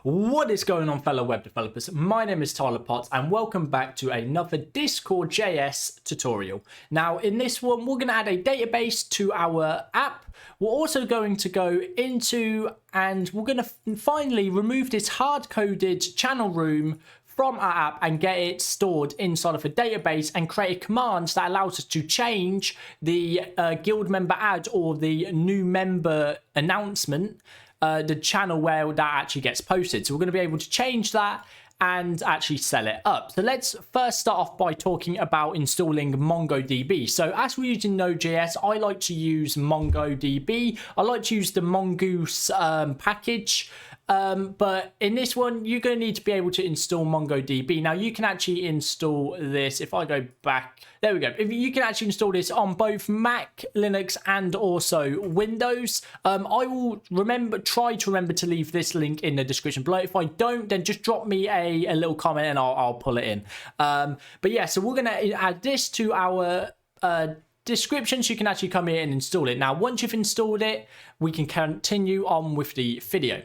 What is going on, fellow web developers? My name is Tyler Potts and welcome back to another Discord.js tutorial. Now in this one we're going to add a database to our app. We're also going to go into and we're going to finally remove this hard-coded channel room from our app and get it stored inside of a database and create a command that allows us to change the guild member ad or the new member announcement, the channel where that actually gets posted. So we're going to be able to change that and actually sell it up. So let's first start off by talking about installing MongoDB. So as we're using Node.js, I like to use MongoDB. I like to use the Mongoose package. But in this one, you're going to need to be able to install MongoDB. Now, you can actually install this. If I go back, there we go. If you can actually install this on both Mac, Linux, and also Windows. I will try to remember to leave this link in the description below. If I don't, then just drop me a little comment and I'll pull it in. But yeah, so we're going to add this to our description so you can actually come here and install it. Now, once you've installed it, we can continue on with the video.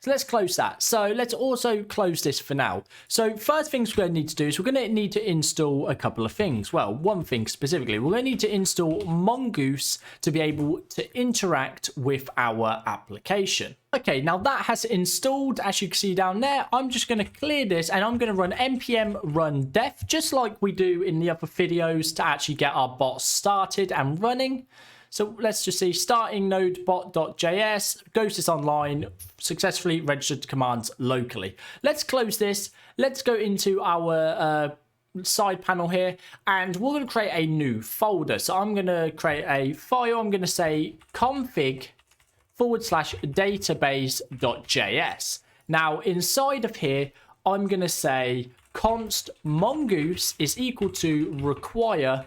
So let's close that. So let's also close this for now. So first things we're going to need to do is we're going to need to install a couple of things. Well, one thing specifically, we're going to need to install Mongoose to be able to interact with our application. Okay, now that has installed, as you can see down there. I'm just going to clear this and I'm going to run npm run def, just like we do in the other videos to actually get our bot started and running. So let's just see, starting nodebot.js, Ghost is online, successfully registered commands locally. Let's close this. Let's go into our side panel here and we're going to create a new folder. So I'm going to create a file. I'm going to say config/database.js. Now inside of here, I'm going to say const mongoose is equal to require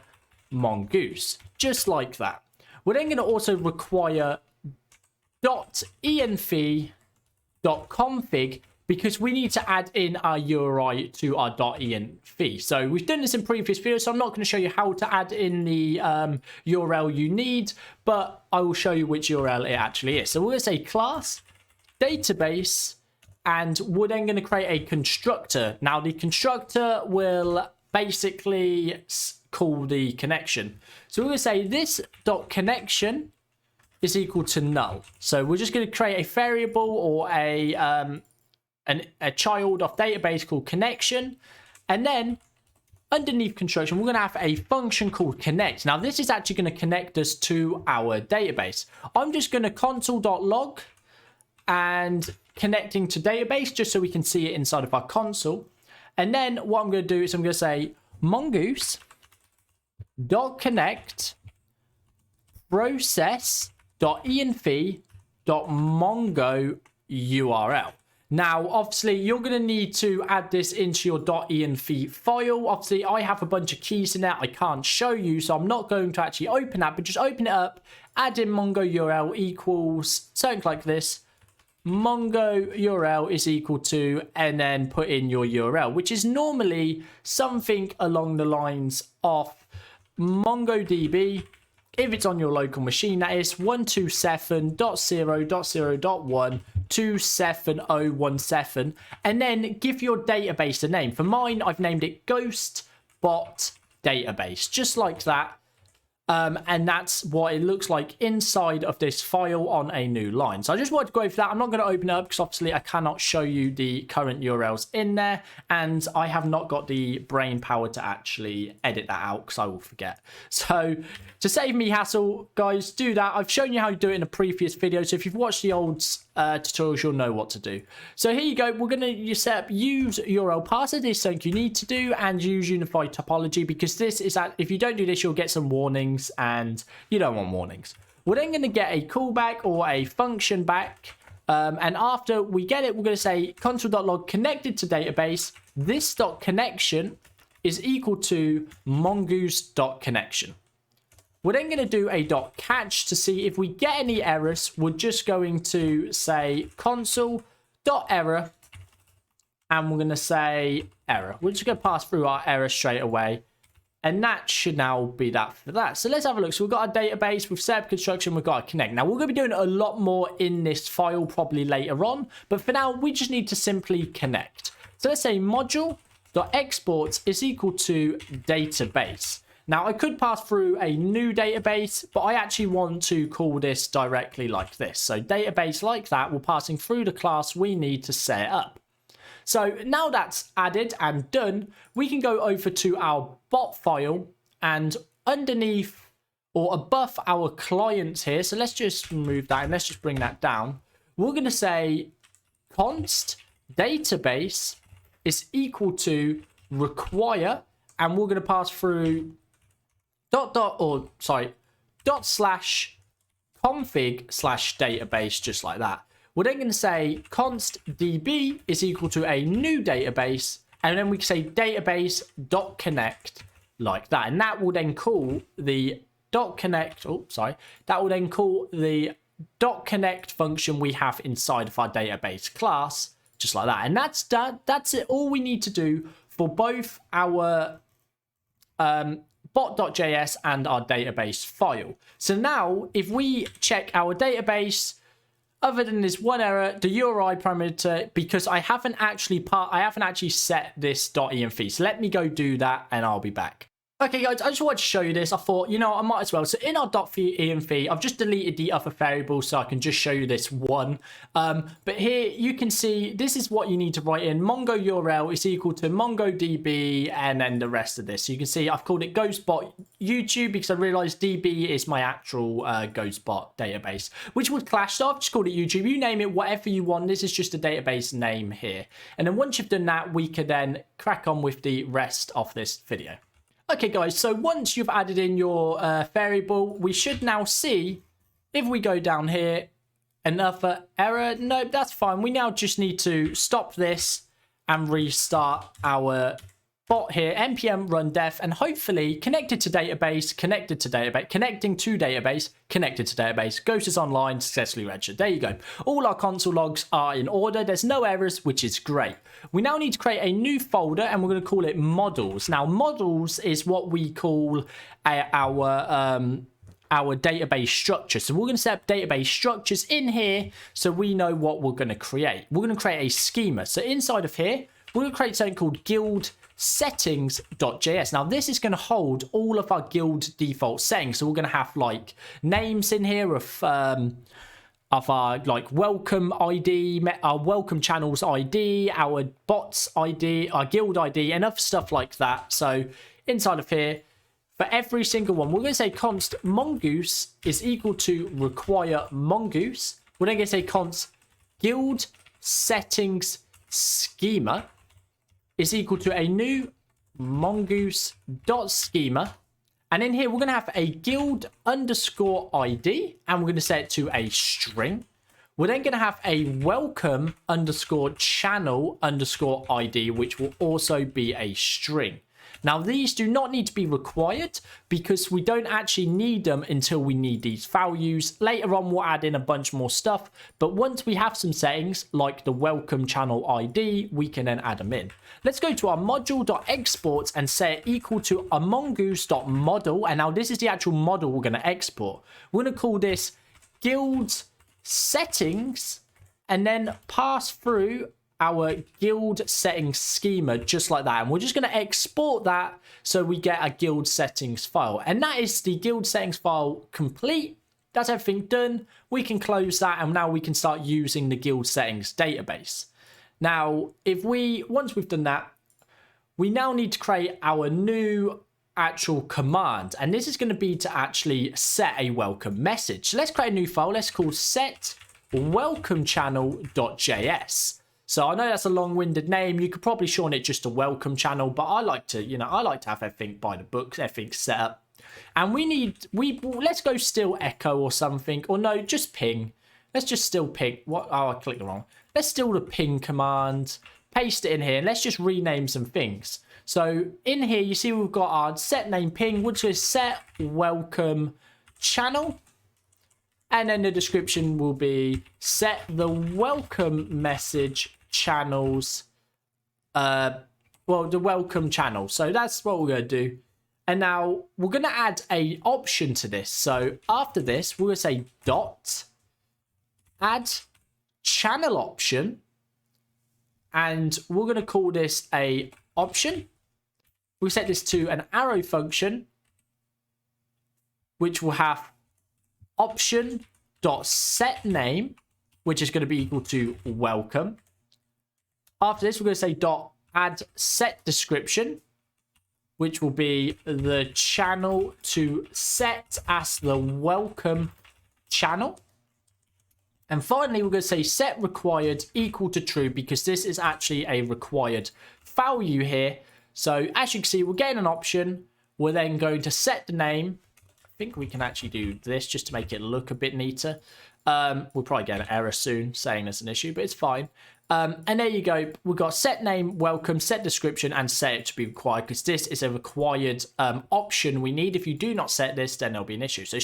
mongoose, just like that. We're then going to also require .env.config because we need to add in our URI to our .env. So we've done this in previous videos, so I'm not going to show you how to add in the URL you need, but I will show you which URL it actually is. So we're going to say class, database, and we're then going to create a constructor. Now the constructor will basically call the connection. So we're going to say this dot connection is equal to null. So we're just going to create a variable or a child of database called connection, and then underneath construction we're going to have a function called connect. Now this is actually going to connect us to our database. I'm just going to console.log and connecting to database just so we can see it inside of our console. And then what I'm going to do is I'm going to say mongoose .connect process.env.mongo URL. Now, obviously, you're going to need to add this into your .env file. Obviously, I have a bunch of keys in there I can't show you, so I'm not going to actually open that, but just open it up, add in Mongo URL equals something like this. Mongo URL is equal to, and then put in your URL, which is normally something along the lines of MongoDB, if it's on your local machine, that is 127.0.0.1.27017, and then give your database a name. For mine, I've named it Ghost Bot Database, just like that. And that's what it looks like inside of this file on a new line. So I just wanted to go over that. I'm not going to open it up because obviously I cannot show you the current URLs in there, and I have not got the brain power to actually edit that out because I will forget. So to save me hassle, guys, do that. I've shown you how to do it in a previous video, so if you've watched the old tutorials, you'll know what to do. So here you go. We're going to set up use URL parser. This is something you need to do, and use unified topology, because this is that if you don't do this, you'll get some warnings, and you don't want warnings. We're then going to get a callback or a function back, and after we get it, we're going to say console.log connected to database. This dot connection is equal to mongoose.connection. We're then going to do a dot catch to see if we get any errors. We're just going to say console.error, and we're going to say error. We're just going to pass through our error straight away. And that should now be that for that. So let's have a look. So we've got our database, we've set up construction, we've got our connect. Now we're going to be doing a lot more in this file probably later on. But for now, we just need to simply connect. So let's say module.exports is equal to database. Now I could pass through a new database, but I actually want to call this directly like this. So database like that, we're passing through the class we need to set it up. So now that's added and done, we can go over to our bot file and underneath or above our clients here. So let's just remove that and let's just bring that down. We're going to say const database is equal to require, and we're going to pass through dot slash config slash database, just like that. We're then going to say const db is equal to a new database, and then we can say database.connect like that, and that will then call the .connect. Oh, sorry. That will then call the .connect function we have inside of our database class, just like that. And that's it. All we need to do for both our bot.js and our database file. So now, if we check our database. Other than this one error, the URI parameter, because I haven't actually set this .env. So let me go do that and I'll be back. Okay guys, I just wanted to show you this. I thought, you know, I might as well. So in our .env, I've just deleted the other variable so I can just show you this one. But here you can see this is what you need to write in. Mongo URL is equal to MongoDB and then the rest of this. So you can see I've called it Ghostbot YouTube because I realized DB is my actual Ghostbot database, which would clash. So I've just called it YouTube. You name it whatever you want. This is just a database name here. And then once you've done that, we can then crack on with the rest of this video. Okay guys, so once you've added in your variable, we should now see, if we go down here, another error. No, that's fine. We now just need to stop this and restart our bot here, npm run def, and hopefully connecting to database, connecting to database, Ghost is online, successfully registered. There you go. All our console logs are in order. There's no errors, which is great. We now need to create a new folder and we're going to call it models. Now, models is what we call our database structure. So we're going to set up database structures in here so we know what we're going to create. We're going to create a schema. So inside of here, we're going to create something called guild settings.js. Now this is going to hold all of our guild default settings. So we're going to have like names in here of our like welcome ID, our welcome channels ID, our bots ID, our guild ID, and other stuff like that. So inside of here, for every single one, we're going to say const mongoose is equal to require mongoose. We're then going to say const guild settings schema is equal to a new mongoose.schema. And in here, we're going to have a guild underscore ID, and we're going to set it to a string. We're then going to have a welcome underscore channel underscore ID, which will also be a string. Now, these do not need to be required because we don't actually need them until we need these values. Later on, we'll add in a bunch more stuff. But once we have some settings like the welcome channel ID, we can then add them in. Let's go to our module.exports and set it equal to a mongoose.model. And now this is the actual model we're going to export. We're going to call this guild settings and then pass through our guild settings schema just like that, and we're just going to export that so we get a guild settings file, and that is the guild settings file complete. That's everything done. We can close that, and now we can start using the guild settings database. Now once we've done that, we now need to create our new actual command, and this is going to be to actually set a welcome message. So let's create a new file. Let's call set welcome channel.js. So I know that's a long-winded name. You could probably shorten it just to welcome channel, but I like to have everything by the books, everything set up. And let's go still echo or something, or no, just ping. Let's just still ping. What? Oh, I clicked wrong. Let's still the ping command, paste it in here, and let's just rename some things. So in here, you see we've got our set name ping, which is set welcome channel. And then the description will be set the welcome message channels, the welcome channel. So that's what we're going to do. And now we're going to add a option to this. So after this, we're going to say dot add channel option. And we're going to call this a option. We'll set this to an arrow function, which will have option dot set name, which is going to be equal to welcome. After this, we're going to say dot add set description, which will be the channel to set as the welcome channel. And finally, we're going to say set required equal to true, because this is actually a required value here. So as you can see, we're getting an option. We're then going to set the name. I think we can actually do this just to make it look a bit neater. We'll probably get an error soon saying there's an issue, but it's fine. And there you go. We've got set name, welcome, set description, and set it to be required, because this is a required option we need. If you do not set this, then there'll be an issue. So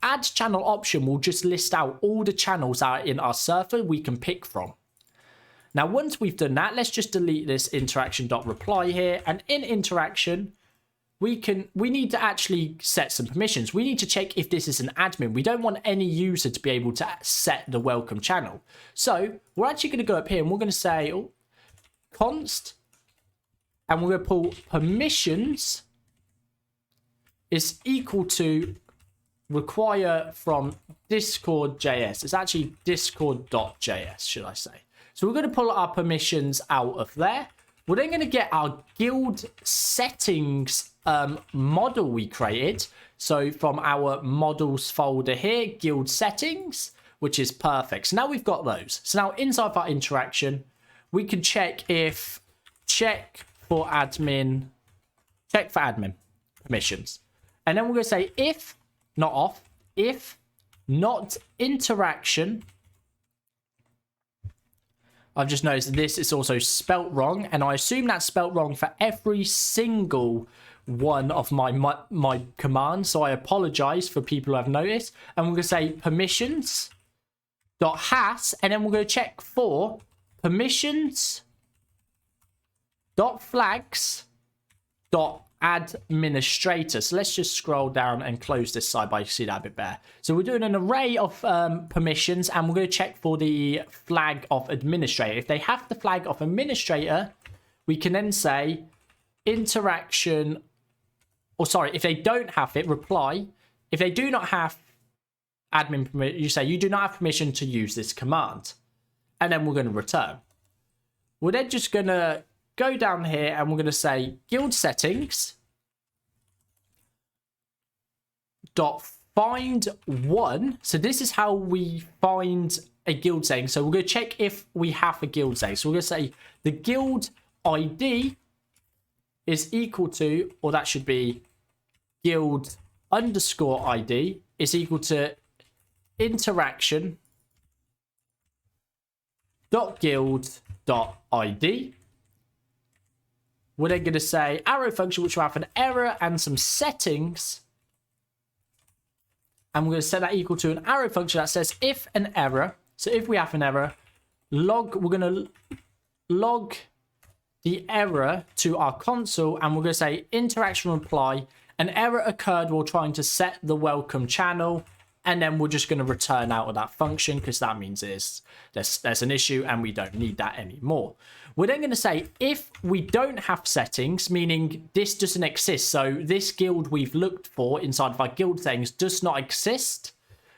add channel option will just list out all the channels that are in our server we can pick from. Now, once we've done that, let's just delete this interaction.reply here. And in interaction, we need to actually set some permissions. We need to check if this is an admin. We don't want any user to be able to set the welcome channel. So we're actually going to go up here and we're going to say const, and we're going to pull permissions is equal to require from discord.js. It's actually discord.js, should I say. So we're going to pull our permissions out of there. We're then going to get our guild settings model we created. So from our models folder here, guild settings, which is perfect. So now we've got those. So now inside of our interaction, we can check for admin permissions. And then we're going to say if not off, if not interaction. I've just noticed that this is also spelt wrong, and I assume that's spelt wrong for every single one of my commands, so I apologize for people who have noticed. And we're going to say permissions dot has, and then we're going to check for permissions dot flags dot administrator. So let's just scroll down and close this side by see that a bit better. So we're doing an array of permissions, and we're going to check for the flag of administrator. If they have the flag of administrator, we can then say interaction, or sorry, if they don't have it, reply. If they do not have admin permission, you say you do not have permission to use this command, and then we're going to return. We're then just going to go down here and we're going to say guild settings dot find one. So this is how we find a guild setting. So we're going to check if we have a guild setting. So we're going to say the guild ID is equal to, or that should be guild underscore ID is equal to interaction dot guild dot ID. We're then going to say arrow function, which will have an error and some settings. And we're going to set that equal to an arrow function that says if an error. So if we have an error, we're going to log the error to our console. And we're going to say interaction reply. An error occurred while trying to set the welcome channel. And then we're just going to return out of that function, because that means there's an issue and we don't need that anymore. We're then going to say if we don't have settings, meaning this doesn't exist, so this guild we've looked for inside of our guild settings does not exist,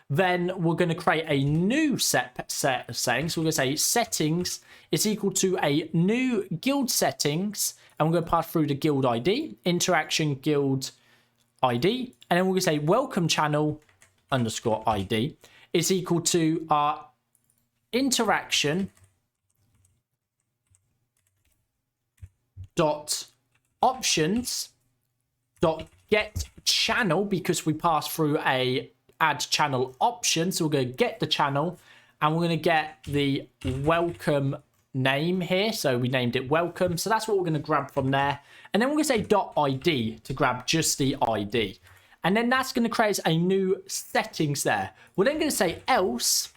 then we're going to create a new set of settings. We're going to say settings is equal to a new guild settings, and we're going to pass through the guild ID, interaction guild ID, and then we're going to say welcome channel underscore ID is equal to our interaction dot options dot get channel, because we pass through a add channel option. So we're going to get the channel, and we're going to get the welcome name here. So we named it welcome. So that's what we're going to grab from there. And then we're going to say dot ID to grab just the ID. And then that's going to create a new settings there. We're then going to say else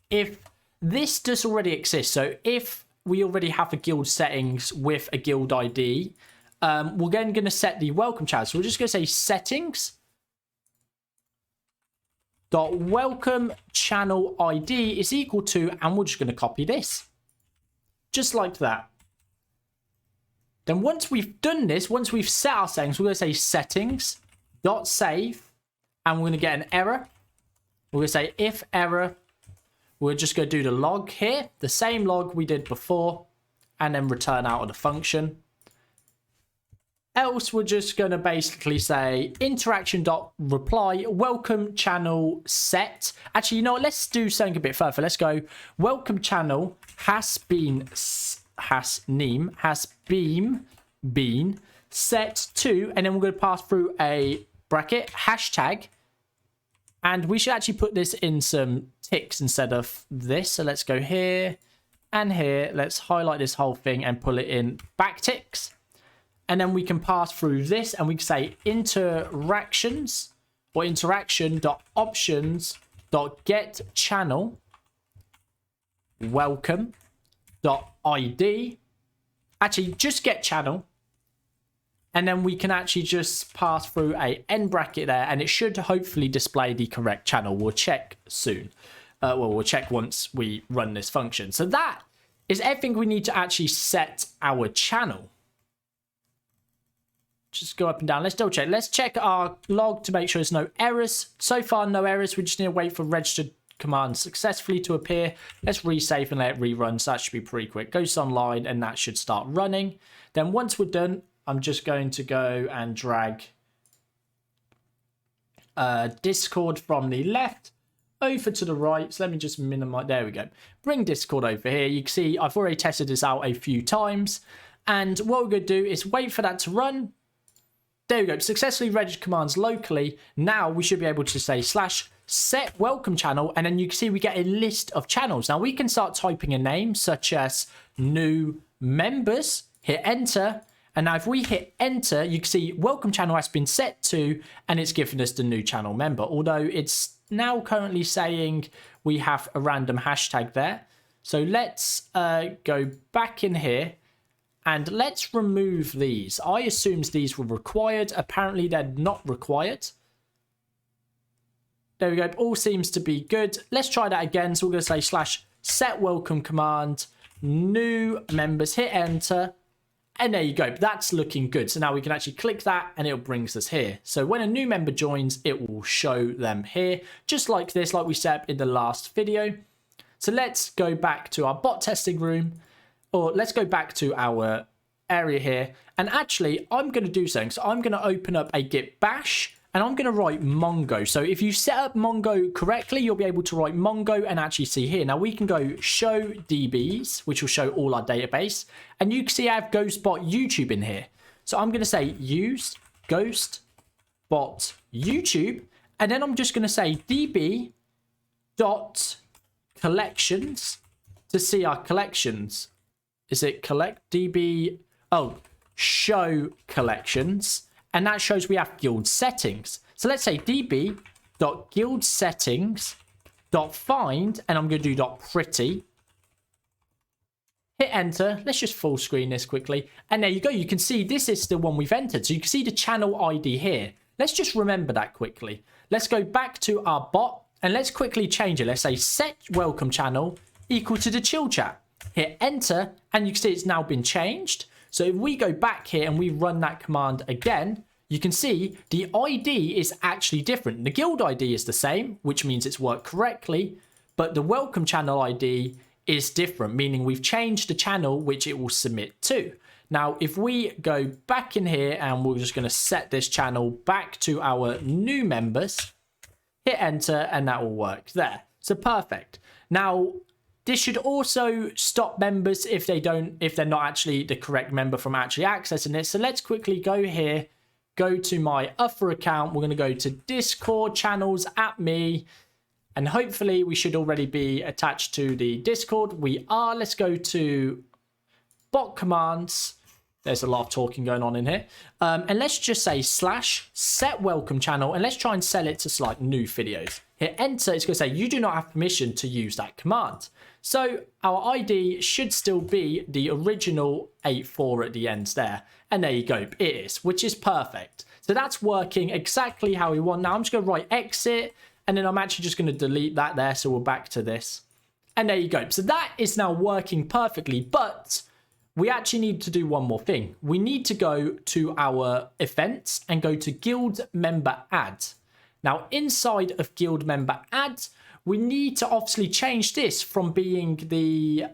if this does already exist. So if we already have a guild settings with a guild ID, we're then going to set the welcome channel. So we're just going to say settings dot welcome channel ID is equal to, and we're just going to copy this. Just like that. Then once we've done this, once we've set our settings, we're going to say settings dot save, and we're going to get an error. We're going to say if error. We're just going to do the log here, the same log we did before, and then return out of the function. Else we're just going to basically say interaction.reply welcome channel set. Actually, you know what? Let's do something a bit further. Let's go welcome channel has been set to, and then we're going to pass through a bracket hashtag, and we should actually put this in some ticks instead of this. So let's go here and here. Let's highlight this whole thing and pull it in back ticks. And then we can pass through this, and we can say interactions or interaction.options.get channel welcome.id. Actually, just get channel. And then we can actually just pass through a end bracket there, and it should hopefully display the correct channel. We'll check soon. We'll check once we run this function. So that is everything we need to actually set our channel. Just go up and down. Let's double check. Let's check our log to make sure there's no errors. So far, no errors. We just need to wait for registered command successfully to appear. Let's resave and let it rerun. So that should be pretty quick. Goes online and that should start running. Then once we're done, I'm just going to go and drag Discord from the left over to the right. So let me just minimize. There we go. Bring Discord over here. You can see I've already tested this out a few times. And what we're going to do is wait for that to run. There we go. Successfully registered commands locally. Now we should be able to say /set welcome channel. And then you can see we get a list of channels. Now we can start typing a name such as new members. Hit enter. And now if we hit enter, you can see welcome channel has been set to, and it's given us the new channel member. Although it's now currently saying we have a random hashtag there. So let's go back in here. And let's remove these. I assumed these were required. Apparently, they're not required. There we go. All seems to be good. Let's try that again. So we're going to say /set welcome command, new members, hit enter. And there you go. That's looking good. So now we can actually click that and it brings us here. So when a new member joins, it will show them here. Just like this, like we set up in the last video. So let's go back to our bot testing room. Or let's go back to our area here. And actually, I'm going to do something. So I'm going to open up a git bash. And I'm going to write Mongo. So if you set up Mongo correctly, you'll be able to write Mongo and actually see here. Now we can go show DBs, which will show all our database. And you can see I have Ghostbot YouTube in here. So I'm going to say use Ghostbot YouTube. And then I'm just going to say db.collections to see our collections. Is it collect db? Oh, show collections. And that shows we have guild settings. So let's say db.guildsettings.find, and I'm going to do .pretty. Hit enter. Let's just full screen this quickly. And there you go. You can see this is the one we've entered. So you can see the channel ID here. Let's just remember that quickly. Let's go back to our bot and let's quickly change it. Let's say set welcome channel equal to the chill chat. Hit enter, and you can see it's now been changed. So if we go back here and we run that command again, you can see the ID is actually different. The guild ID is the same, which means it's worked correctly, but the welcome channel ID is different, meaning we've changed the channel which it will submit to. Now, if we go back in here and we're just going to set this channel back to our new members, hit enter, and that will work there. So perfect. Now, this should also stop members if they're not actually the correct member from actually accessing it. So let's quickly go here, go to my other account. We're going to go to Discord channels at me, and hopefully we should already be attached to the Discord. We are. Let's go to bot commands, There's a lot of talking going on in here. And let's just say slash set welcome channel, and let's try and set it to like new videos. Hit enter, it's going to say you do not have permission to use that command. So our ID should still be the original 84 at the end there. And there you go, it is, which is perfect. So that's working exactly how we want. Now I'm just going to write exit, and then I'm actually just going to delete that there. So we're back to this. And there you go. So that is now working perfectly, but we actually need to do one more thing. We need to go to our events and go to guild member add. Now inside of guild member add, we need to obviously change this from being the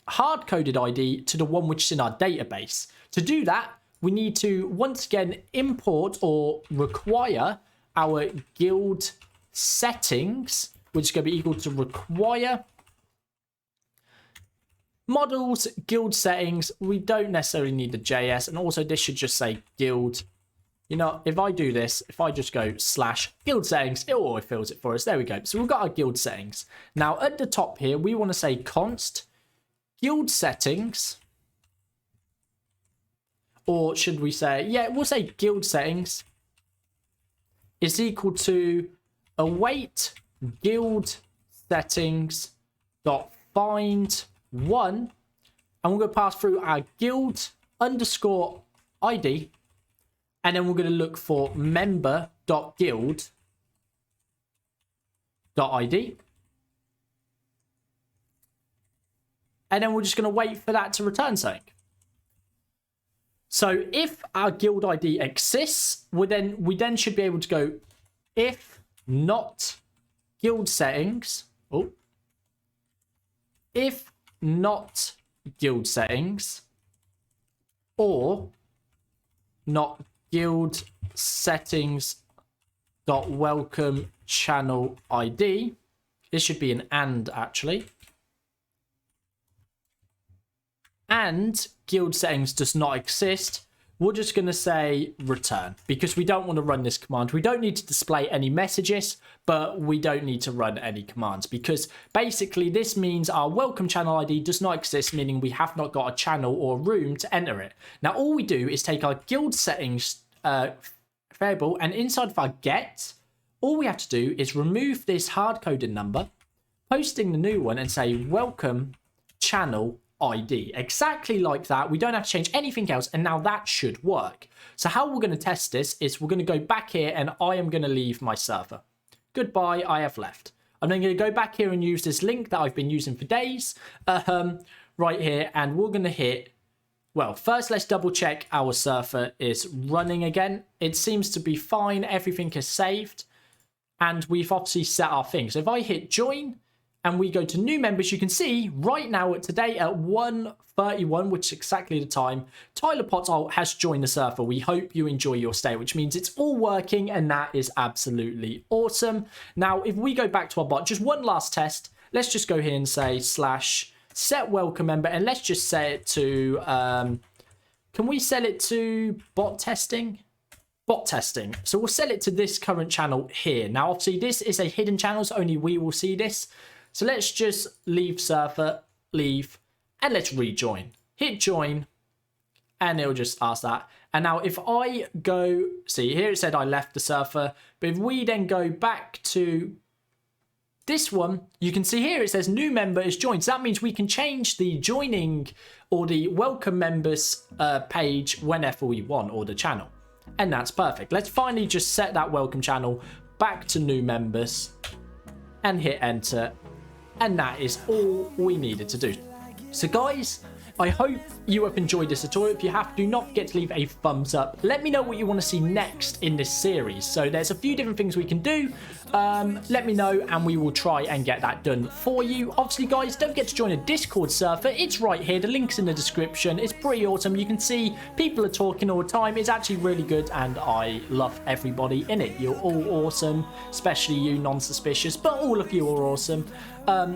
hard-coded ID to the one which is in our database. To do that, we need to once again import or require our guild settings, which is going to be equal to require models guild settings. We don't necessarily need the JS, and also this should just say guild. You know, if I do this, if I just go slash guild settings, it always fills it for us. There we go. So we've got our guild settings. Now at the top here, we want to say const guild settings, or should we say, yeah, we'll say guild settings is equal to await guild settings dot find one, and we're going to pass through our guild underscore ID, and then we're going to look for member.guild.id, and then we're just going to wait for that to return something. So if our guild ID exists, we then should be able to go if not guild settings. Oh, if not guild settings, or not guild settings dot welcome channel ID. This should be an and actually. And guild settings does not exist. We're just going to say return, because we don't want to run this command. We don't need to display any messages, but we don't need to run any commands, because basically this means our welcome channel ID does not exist, meaning we have not got a channel or room to enter it. Now all we do is take our guild settings variable, and inside of our get, all we have to do is remove this hard-coded number, posting the new one, and say welcome channel ID. Exactly like that. We don't have to change anything else, and now that should work. So how we're going to test this is we're going to go back here, and I am going to leave my server. Goodbye, I have left. I'm then going to go back here and use this link that I've been using for days right here, and we're going to hit, well, first let's double check our server is running again. It seems to be fine. Everything is saved, and we've obviously set our things. So if I hit join and we go to new members, you can see right now today at 1:31, which is exactly the time, Tyler Potts has joined the server. We hope you enjoy your stay, which means it's all working, and that is absolutely awesome. Now, if we go back to our bot, just one last test, let's just go here and say slash set welcome member, and let's just set it to, can we set it to bot testing? Bot testing. So we'll set it to this current channel here. Now, obviously, this is a hidden channel, so only we will see this. So let's just leave server, leave, and let's rejoin. Hit join, and it'll just ask that. And now if I go, see here it said I left the server, but if we then go back to this one, you can see here it says new member is joined. So that means we can change the joining or the welcome members page whenever we want, or the channel. And that's perfect. Let's finally just set that welcome channel back to new members and hit enter. And that is all we needed to do. So guys, I hope you have enjoyed this tutorial. If you have, do not forget to leave a thumbs up. Let me know what you want to see next in this series. So there's a few different things we can do. Let me know, and we will try and get that done for you. Obviously, guys, don't forget to join a Discord server. It's right here. The link's in the description. It's pretty awesome. You can see people are talking all the time. It's actually really good, and I love everybody in it. You're all awesome, especially you non-suspicious, but all of you are awesome.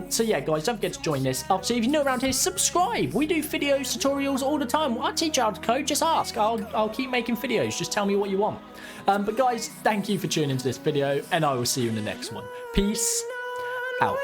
So yeah, guys, don't forget to join this. Obviously, if you're new around here, subscribe. We do videos, tutorials all the time. I teach you how to code. Just ask. I'll keep making videos. Just tell me what you want. But guys, thank you for tuning into this video, and I will see you in the next one. Peace out.